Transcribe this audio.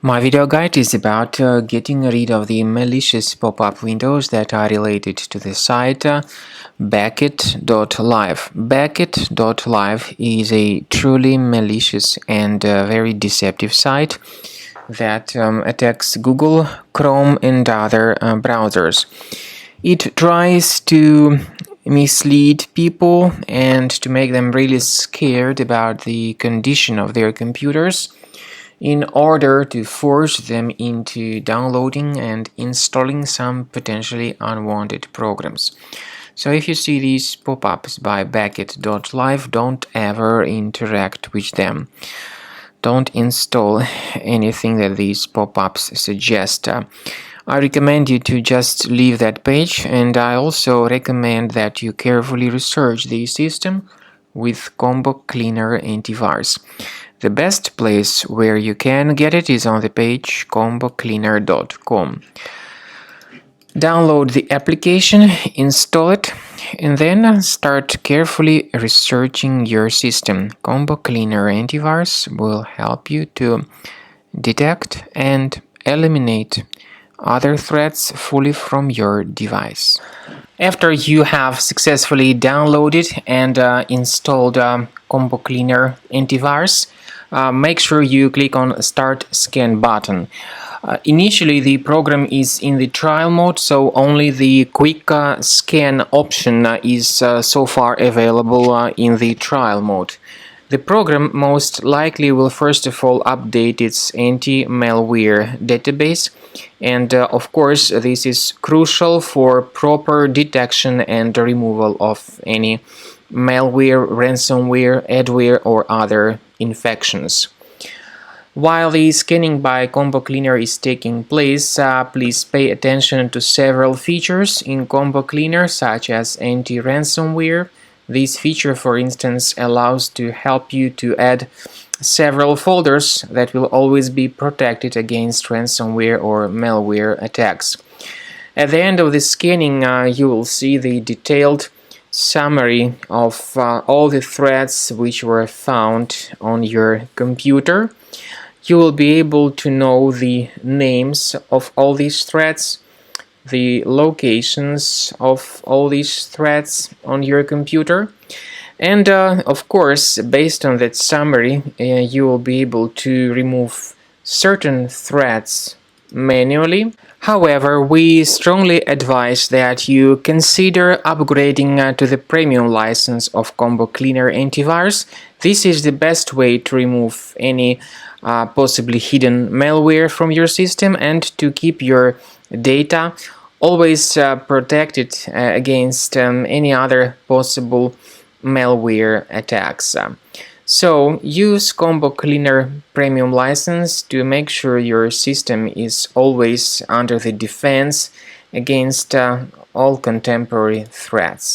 My video guide is about getting rid of the malicious pop-up windows that are related to the site Baket.live. Baket.live is a truly malicious and very deceptive site that attacks Google, Chrome and other browsers. It tries to mislead people and to make them really scared about the condition of their computers in order to force them into downloading and installing some potentially unwanted programs. So if you see these pop-ups by Baket.live, don't ever interact with them. Don't install anything that these pop-ups suggest. I recommend you to just leave that page, and I also recommend that you carefully research the system with Combo Cleaner Antivirus. The best place where you can get it is on the page combocleaner.com. Download the application, install it, and then start carefully researching your system. Combo Cleaner Antivirus will help you to detect and eliminate other threats fully from your device. After you have successfully downloaded and installed Combo Cleaner Antivirus, make sure you click on Start Scan button. Initially, the program is in the trial mode, so only the quick scan option is so far available in the trial mode. The program most likely will first of all update its anti-malware database, and of course this is crucial for proper detection and removal of any malware, ransomware, adware or other infections. While the scanning by Combo Cleaner is taking place, please pay attention to several features in Combo Cleaner, such as anti-ransomware. This feature, for instance, allows to help you to add several folders that will always be protected against ransomware or malware attacks. At the end of the scanning, you will see the detailed summary of all the threats which were found on your computer. You will be able to know the names of all these threats, the locations of all these threats on your computer, and of course, based on that summary, you will be able to remove certain threats manually. However, we strongly advise that you consider upgrading to the premium license of Combo Cleaner Antivirus. This is the best way to remove any possibly hidden malware from your system and to keep your data always protected against any other possible malware attacks. So use Combo Cleaner Premium license to make sure your system is always under the defense against all contemporary threats.